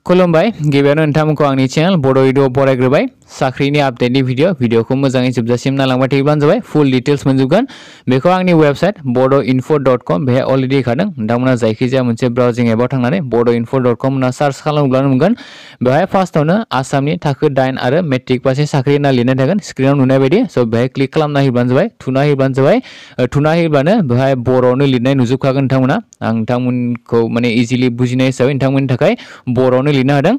खुलुमबाय गिबियावनो नोंथांमोनखौ आंनि चेनेल बड' भिडिअ बरायग्रोबाय साख्रिनि आपडेटनि भिडिअखौ मोजाङै जोबजासिम नायलांबाय थायोब्लानो जाबाय फुल डिटेल्स मोनजोबगोन बेखौ आंनि वेबसाइट bodoinfo.com बेहाय अलरेडि होखादों नोंथांमोना जायखिजाया मोनसे ब्राउजिं एपआव थांनानै bodoinfo.com होनना सार्च खालामब्लानो मोनगोन बेहाय फार्स्टआवनो आसामनि थाखो 8 आरो मेट्रिक पासनि साख्रि होनना लिरनाय थागोन स्क्रिनाव नुनाय बायदि स' बेहाय क्लिक खालामना होब्लानो जाबाय थुना होब्लानो बेहाय बर'आवनो लिरनाय नुजोबखागोन नोंथांमोना आं नोंथांमोनखौ माने इजिलि बुजिनाय हिसाबै नोंथांमोननि थाखाय बर'आवनो लिरनो हादों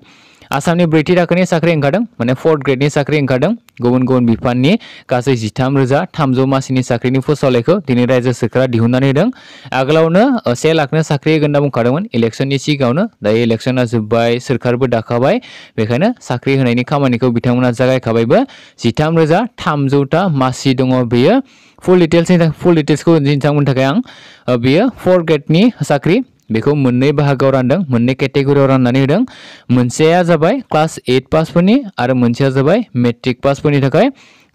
आसामनि ब्रैथि थाखोनि साख्रि ओंखारदों माने 4th ग्रेडनि साख्रि ओंखारदों गुबुन बिफाननि गासै 13,300 मासिनि साख्रिनि फोसावलायखौ दिनै रायजो सोरखारा दिहुननानै होदों आगोलावनो 1 लाखनो साख्रि होगोन होनना बुंखादोंमोन इलेक्शननि सिगाङावनो दायो इलेक्शना जोब्बाय सोरखारबो दाखाबाय बेखायनो साख्रि होनायनि खामानिखौ बिथांमोना जागायखाबायबो 13,300टा मासि दङ बेयो फुल डिटेल्सखौ नोंथांमोननि थाखाय आं बेयो 4th ग्रेडनि साख्रि बेखौ मोननै बाहागोआव रानदों मोननै केटेगरियाव राननानै होदों मोनसेया जाबाय क्लास 8 पासफोरनि आरो मोनसेया जाबाय मेट्रिक पासफोरनि थाखाय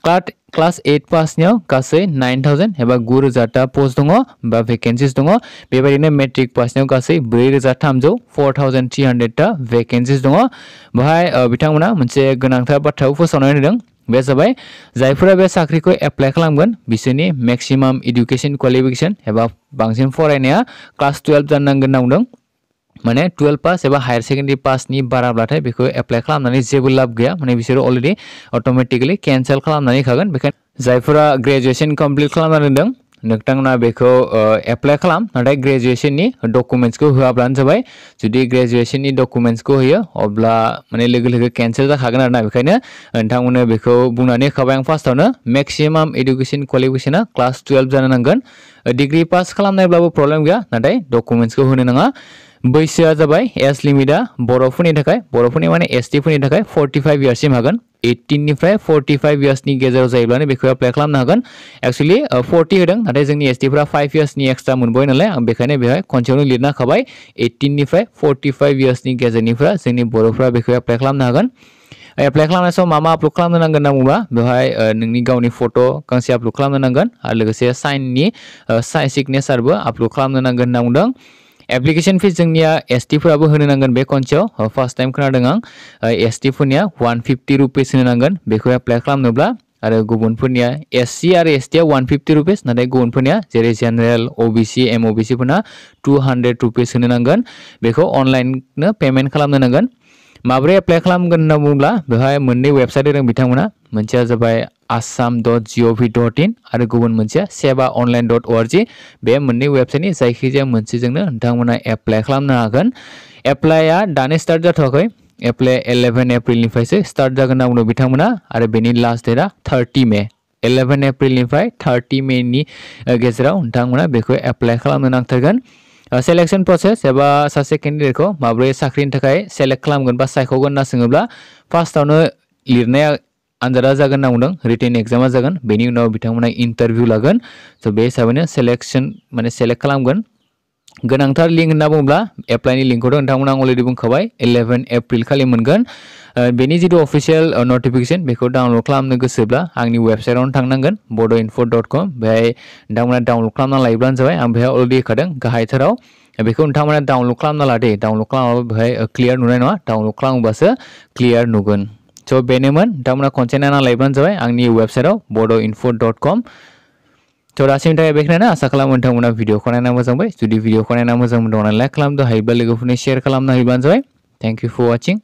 क्लास 8 पासनियाव गासै 9,000 एबा 9,000टा पोस्ट दङ बा भेकेन्सिस दङ बेबायदिनो मेट्रिक पासनियाव गासै 4,300 4,300टा भेकेन्सिस दङ बेहाय बिथांमोना मोनसे गोनांथार बाथ्राखौ फोसावनानै होदों बे जाबाय जायफोरा बे साख्रिखौ एप्लाइ खालामगोन बिसोरनि मेक्सिमाम एडुकेशन क्वालिफिकेशन एबा बांसिन फरायनाया क्लास 12 जानो नांगोन होनना बुंदों माने 12 पास एबा हायर सेकेन्डारि पासनि बाराब्लाथाय बेखौ एप्लाइ खालामनानै जेबो लाब गैया माने बिसोरो अलरेडि अट'मेटिकेलि केन्सेल खालामनानै होखागोन बेखायनो जायफोरा ग्रेजुएशन कमप्लिट खालामना दोनदों नोंथांमोना बेखौ एप्लाइ खालाम नाथाय ग्रेजुएशननि डकुमेन्ट्सखौ होआब्लानो जाबाय जुदि ग्रेजुएशननि डकुमेन्ट्सखौ होयो अब्ला माने लोगो केन्सेल जाखागोन आरोना बेखायनो नोंथांमोननो बेखौ बुंनानै होखाबाय आं फार्स्टआवनो मेक्सिमाम एडुकेशन क्वालिफिकेशना क्लास 12 जानो नांगोन डिग्री पास खालामनायब्लाबो प्रब्लेम गैया नाथाय डकुमेन्ट्सखौ होनो नाङा बैसोआ जाबाय एज लिमिटआ बर'फोरनि माने एसटि फोरनि थाखाय 45 इयार्ससिम हागोन 18 निफ्राय 45 इयार्सनि गेजेराव जायोब्लानो बेखौ एप्लाइ खालामनो हागोन एक्चुअली 40 होदों नाथाय जोंनि एसटिफोरा 5 इयार्सनि एक्सट्रा मोनबाय नालाय आं बेखायनो बेहाय खनसेयावनो लिरना होखाबाय 18 निफ्राय 45 इयार्सनि गेजेरनिफ्रा जोंनि बर'फ्रा बेखौ एप्लाइ खालामनो हागोन एप्लाइ खालामनाय समाव मा आपल'ड खालामनो नांगोन होनना बुङोब्ला बेवहाय नोंनि गावनि फट' गांसे आपल'ड खालामनो नांगोन आरो लोगोसे साइननि सिगनेचारबो आपल'ड खालामनो नांगोन होनना बुंदों एप्लिकेशन फिस जोंनिया एसटिफोराबो होनो नांगोन बे खनसेयाव फार्स्ट टाइम खोनादों आं एसटिफोरनिया 150 रुपिस होनो नांगोन बेखौ एप्लाइ खालामनोब्ला आरो गुबुनफोरनिया एससि आरो एसटिया 150 रुपिस नाथाय गुबुनफोरनिया जेरै जेनेरेल ओबिसि एमओबिसि फोरना 200 रुपिस होनो नांगोन बेखौ अनलाइननो पेमेन्ट खालामनो नांगोन माबोरै एप्लाइ खालामगोन होनना बुङोब्ला बेवहाय मोननै वेबसाइट होदों बिथांमोना मोनसेया जाबाय assam.gov.in आरो गुबुन मोनसेया sevaonline.org बे मोननै वेबसाइटनि जायखिजाया मोनसेजोंनो नोंथांमोना एप्लाइ खालामनो हागोन एप्लाइआ दानो स्टार्ट जाथ'वाखै एप्लाइ 11 एप्रिलनिफ्रायसो स्टार्ट जागोन होनना बुंदों बिथांमोना आरो बेनि लास्ट डेटआ 30 मे 11 एप्रिलनिफ्राय 30 मेनि गेजेराव नोंथांमोना बेखौ एप्लाइ खालामनो नांथारगोन सेलेक्शन प्रसेस एबा सासे केन्डिडेटखौ माबोरै साख्रिनि थाखाय सेलेक्ट खालामगोन बा सायख'गोन होनना सोङोब्ला फार्स्टआवनो लिरनाया आनजादा जागोन होनना बुंदों रिटेन एग्जामा जागोन बेनि उनाव बिथांमोना इन्टारभिउ लागोन स' बे हिसाबैनो सेलेक्ट खालामगोन गोनांथार लिंक होनना बुङोब्ला एप्लाइनि लिंकखौथ' नोंथांमोना आं अलरेडि बुंखाबाय 11 एप्रिल खालि मोनगोन बेनि जिथु अफिसियेल नटिफिकेशन बेखौ डाउनलड खालामनो गोसोब्ला आंनि वेबसाइटआवनो थांनांगोन bodoinfo.com बेहाय नोंथांमोना डाउनलड खालामना लायोब्लानो जाबाय आं बेहाय अलरेडि होखादों गाहायथाराव बेखौ नोंथांमोना डाउनलड खालामना लादे डाउनलड खालामाबा बेहाय क्लियार नुनाय नङा डाउनलड खालामोबासो क्लियार नुगोन स' बेनोमोन नोंथांमोना खनसे नायना लायोब्लानो जाबाय आंनि वेबसाइटआव bodoinfo.com थ' दासिमनि थाखाय बेखिनियानो आसा खालामो नोंथांमोना भिडिअखौ नायना मोजां मोनबाय जुदि भिडिअखौ नायना मोजां मोनदोंब्ला लाइक खालामदो हायोब्ला लोगोफोरनो शेयार खालामना होयोब्लानो जाबाय थेंक इउ फर वाचिं